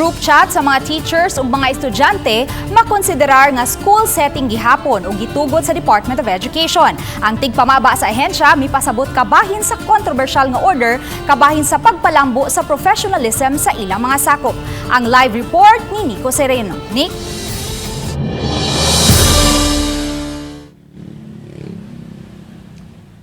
group chat sa mga teachers ug mga estudyante makonsiderar nga school setting gihapon ug gitugot sa Department of Education. Ang tigpamaba sa ahensya mipasabot kabahin sa controversial nga order kabahin sa pagpalambo sa professionalism sa ilang mga sakop. Ang live report ni Nico Sereno. Nick?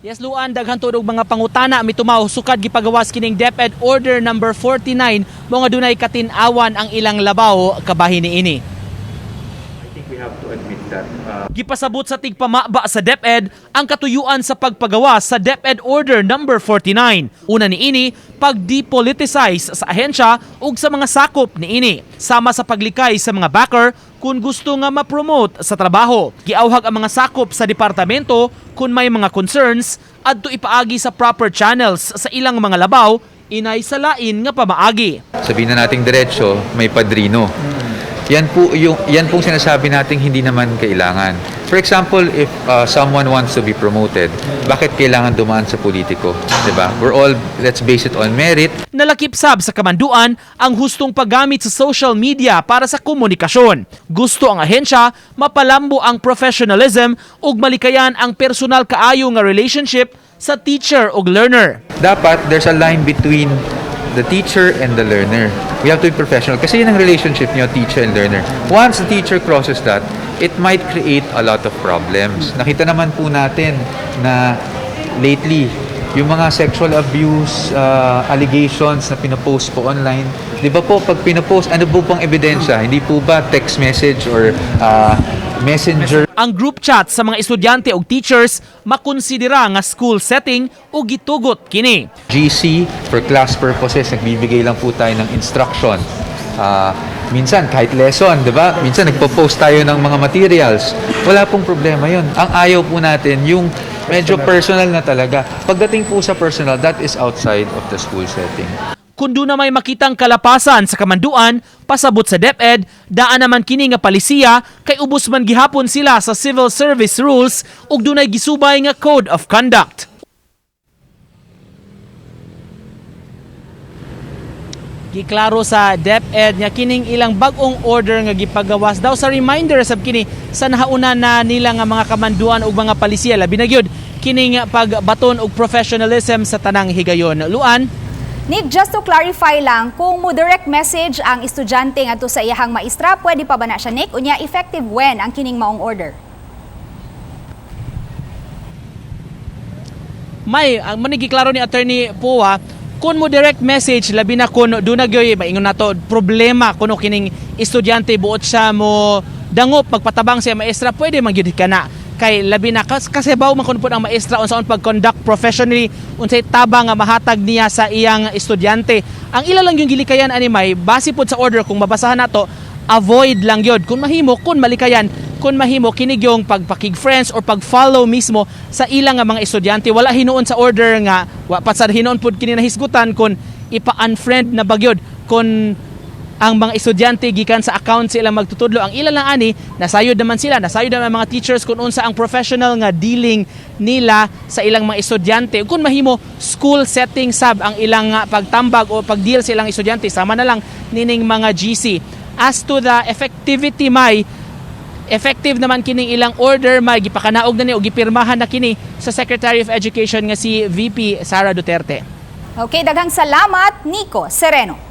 Yes, Luan, daghan tunog mga pangutana mitumaw sukad gipagawas kining DepEd Order number 49 mo nga dunay katin-awan ang ilang labaw kabahin niini. I think we have to admit that. Gipasabot sa tigpamaba sa DepEd ang katuyuan sa pagpagawas sa DepEd Order number 49. Una niini, pag-depoliticize sa ahensya ug sa mga sakop niini, sama sa paglikay sa mga backer kung gusto nga ma-promote sa trabaho. Giawhag ang mga sakop sa departamento kung may mga concerns adto ipaagi sa proper channels sa ilang mga labaw inay sa lain nga pamaagi. Sabihin na nating diretso, may padrino. Yan pong sinasabi nating hindi naman kailangan. For example, if someone wants to be promoted, bakit kailangan dumaan sa politiko? Diba? Let's base it on merit. Nalakip sab sa kamanduan ang hustong paggamit sa social media para sa komunikasyon. Gusto ang ahensya mapalambo ang professionalism ug malikayan ang personal kaayo nga relationship sa teacher ug learner. Dapat there's a line between the teacher and the learner. We have to be professional kasi yun ang relationship niyo, teacher and learner. Once the teacher crosses that, it might create a lot of problems. Nakita naman po natin na lately, yung mga sexual abuse allegations na pinapost po online, di ba po pag pinapost, ano po pang ebidensya? Hindi po ba text message or messenger? Ang group chat sa mga estudyante ug teachers makonsidera nga school setting o gitugot kini. GC, for class purposes, nagbibigay lang po tayo ng instruction. Minsan, kahit lesson, di ba? Minsan, nagpo-post tayo ng mga materials. Wala pong problema yun. Ang ayaw po natin, yung medyo personal na talaga. Pagdating po sa personal, that is outside of the school setting. Kung doon na may makitang kalapasan sa kamanduan, pasabot sa DepEd, daan naman kini nga palisiya kay ubos man gihapon sila sa civil service rules ug dunay gisubay nga code of conduct. Giklaro sa DepEd nga kining ilang bag-ong order nga gipagawas daw sa reminder sab kini sa nahauna na nila nga mga kamanduan ug mga palisiya labi na gyud kining pagbaton og professionalism sa tanang higayon. Luan? Nick, just to clarify lang, kung mo direct message ang estudyante ngadto sa iyahang maestra, pwede pa ba na siya, Nick? Unya, effective when ang kining maong order? Ang manigiklaro ni Attorney Poa, kung mo direct message, labi na kung doon na gyoy, maingon na to, problema kung kining estudyante buot siya mo dangop, magpatabang siya maestra, pwede magyudit ka na. Kay labi na kasi baw man kun ang maestra unsaon pag-conduct professionally unsay tabang nga mahatag niya sa iyang estudyante. Ang ila lang yung gilikayan ani may base pod sa order kung mabasahan nato, avoid lang yun. Kung mahimo, kung malikayan, kung mahimo kinig yung pagpakig friends or pag-follow mismo sa ilang nga mga estudyante. Wala hinuon sa order nga wa pa sa hinuon pod kini nahisgutan kung ipa-unfriend na bagyod kung ang mga estudyante gikan sa account sila magtutudlo. Ang ilan lang ani, nasayod naman sila, nasayod naman mga teachers kung unsa ang professional nga dealing nila sa ilang mga estudyante. Kung mahimo, school setting sab ang ilang pagtambag o pagdeal sa ilang estudyante, sama na lang nining mga GC. As to the effectivity, effective naman kining ilang order, may gipakanaog na ni o gipirmahan na kini sa Secretary of Education nga si VP Sara Duterte. Okay, daghang salamat, Nico Sereno.